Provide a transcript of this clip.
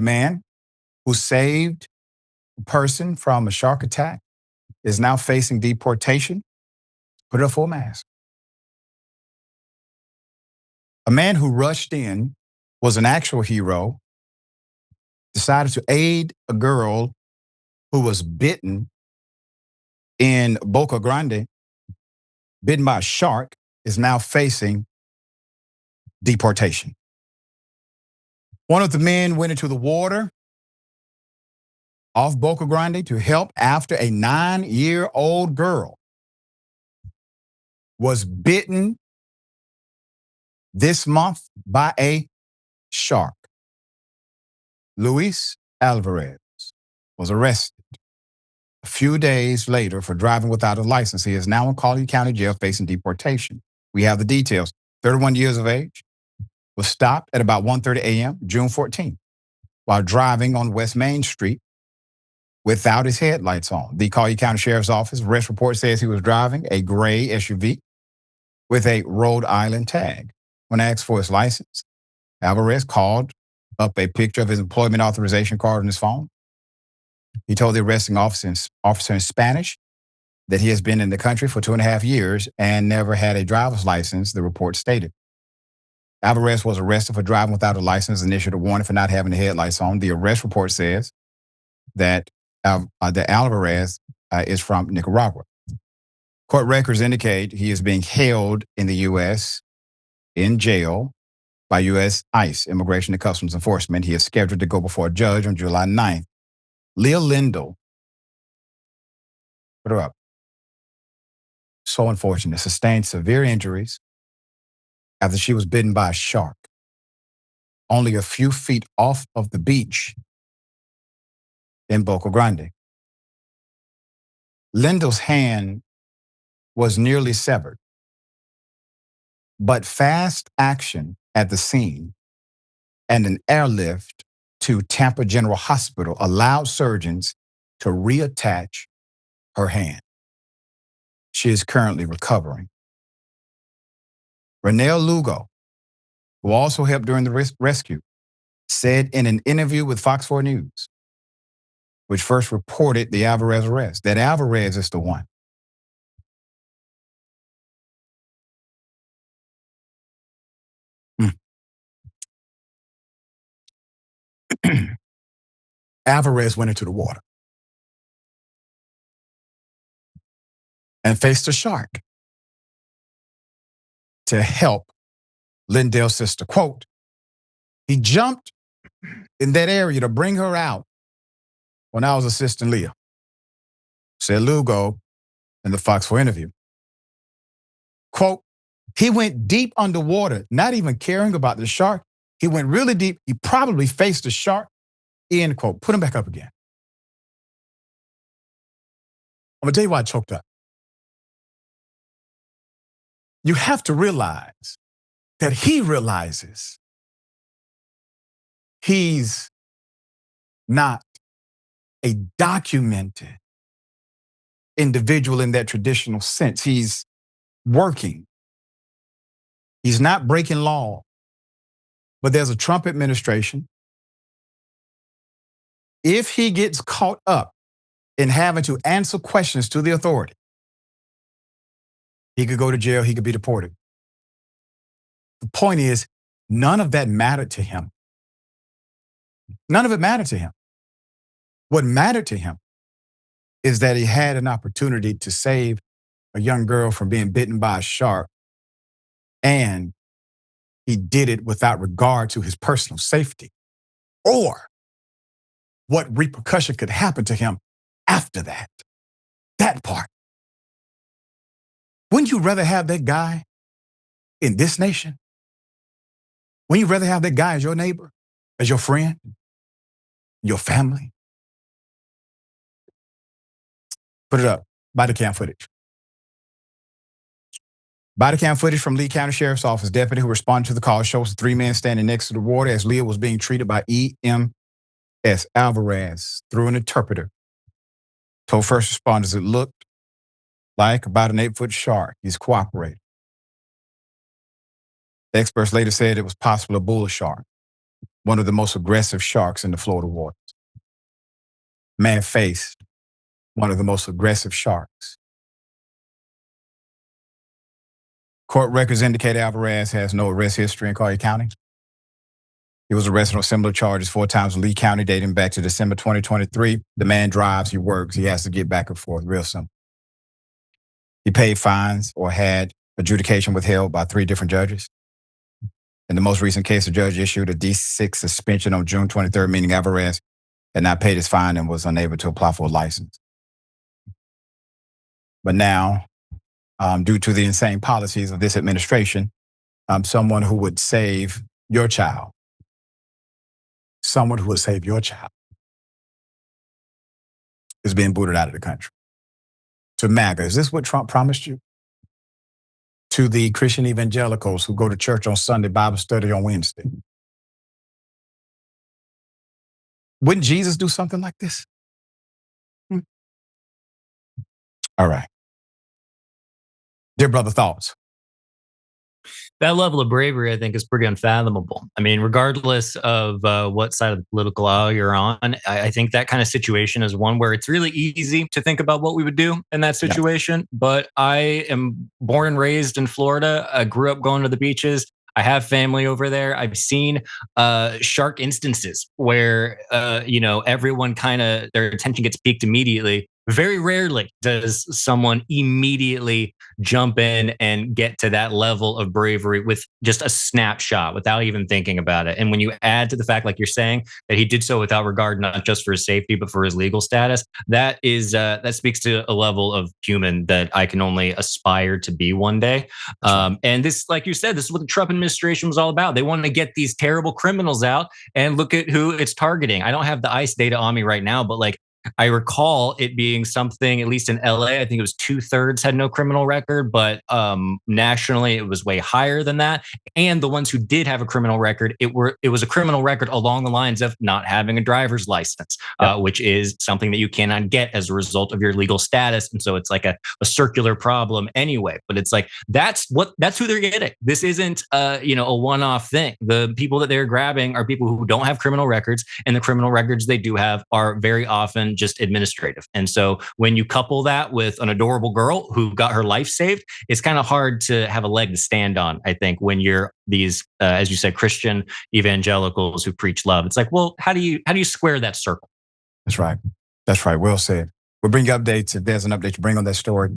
Man who saved a person from a shark attack is now facing deportation. Put up for a mask. A man who rushed in, was an actual hero, decided to aid a girl who was bitten in Boca Grande, bitten by a shark, is now facing deportation. One of the men went into the water off Boca Grande to help after a 9-year-old girl was bitten this month by a shark. Luis Alvarez was arrested a few days later for driving without a license. He is now in Collier County Jail facing deportation. We have the details. 31 years of age, was stopped at about 1:30 a.m., June 14th, while driving on West Main Street without his headlights on. The Collier County Sheriff's Office arrest report says he was driving a gray SUV with a Rhode Island tag. When asked for his license, Alvarez called up a picture of his employment authorization card on his phone. He told the arresting officer in Spanish that he has been in the country for 2.5 years and never had a driver's license, the report stated. Alvarez was arrested for driving without a license and issued a warning for not having the headlights on. The arrest report says that Alvarez is from Nicaragua. Court records indicate he is being held in the U.S. in jail by U.S. ICE, Immigration and Customs Enforcement. He is scheduled to go before a judge on July 9th. Leah Lindell, put her up, so unfortunate, sustained severe injuries after she was bitten by a shark only a few feet off of the beach in Boca Grande. Lindell's hand was nearly severed, but fast action at the scene and an airlift to Tampa General Hospital allowed surgeons to reattach her hand. She is currently recovering. Renee Lugo, who also helped during the rescue, said in an interview with Fox 4 News, which first reported the Alvarez arrest, that Alvarez is the one. Alvarez went into the water and faced a shark to help Lindell's sister. Quote, he jumped in that area to bring her out when I was assisting Leah, said Lugo in the Fox 4 interview. Quote, he went deep underwater, not even caring about the shark. He went really deep. He probably faced the shark. End quote. Put him back up again. I'm going to tell you why I choked up. You have to realize that he realizes he's not a documented individual in that traditional sense. He's working. He's not breaking law. But there's a Trump administration. If he gets caught up in having to answer questions to the authority, he could go to jail, he could be deported. The point is, none of that mattered to him. None of it mattered to him. What mattered to him is that he had an opportunity to save a young girl from being bitten by a shark, and he did it without regard to his personal safety or what repercussion could happen to him after that. That part. Wouldn't you rather have that guy in this nation? Wouldn't you rather have that guy as your neighbor, as your friend, your family? Put it up. Body cam footage. Body cam footage from Lee County Sheriff's Office. Deputy who responded to the call shows the 3 men standing next to the water as Leah was being treated by EMS Alvarez through an interpreter. Told first responders it looked like about an 8-foot shark. He's cooperating. Experts later said it was possibly a bull shark. one of the most aggressive sharks in the Florida waters. Man faced one of the most aggressive sharks. Court records indicate Alvarez has no arrest history in Collier County. He was arrested on similar charges 4 times in Lee County dating back to December 2023. The man drives, he works, he has to get back and forth, real simple. He paid fines or had adjudication withheld by 3 different judges. In the most recent case, the judge issued a D6 suspension on June 23rd, meaning Alvarez had not paid his fine and was unable to apply for a license. But now, due to the insane policies of this administration, someone who would save your child, is being booted out of the country. To MAGA, is this what Trump promised you? To the Christian evangelicals who go to church on Sunday, Bible study on Wednesday. Wouldn't Jesus do something like this? All right. Dear brother, thoughts? That level of bravery, I think, is pretty unfathomable. I mean, regardless of what side of the political aisle you're on, I think that kind of situation is one where it's really easy to think about what we would do in that situation. But I am born and raised in Florida. I grew up going to the beaches. I have family over there. I've seen shark instances where everyone kind of their attention gets piqued immediately. Very rarely does someone immediately jump in and get to that level of bravery with just a snapshot without even thinking about it. And when you add to the fact, like you're saying, that he did so without regard not just for his safety but for his legal status, that speaks to a level of human that I can only aspire to be one day. And this, like you said, this is what the Trump administration was all about. They wanted to get these terrible criminals out, and look at who it's targeting. I don't have the ICE data on me right now, but I recall it being something, at least in LA, I think it was 2/3 had no criminal record, but nationally it was way higher than that. And the ones who did have a criminal record, it was a criminal record along the lines of not having a driver's license, which is something that you cannot get as a result of your legal status. And so it's like a circular problem anyway. But it's like that's who they're getting. This isn't a one-off thing. The people that they're grabbing are people who don't have criminal records, and the criminal records they do have are very often just administrative. And so when you couple that with an adorable girl who got her life saved, it's kind of hard to have a leg to stand on, I think, when you're these, as you said, Christian evangelicals who preach love. It's like, well, how do you square that circle? That's right. That's right. Well said. We'll bring you updates. If there's an update, you bring on that story.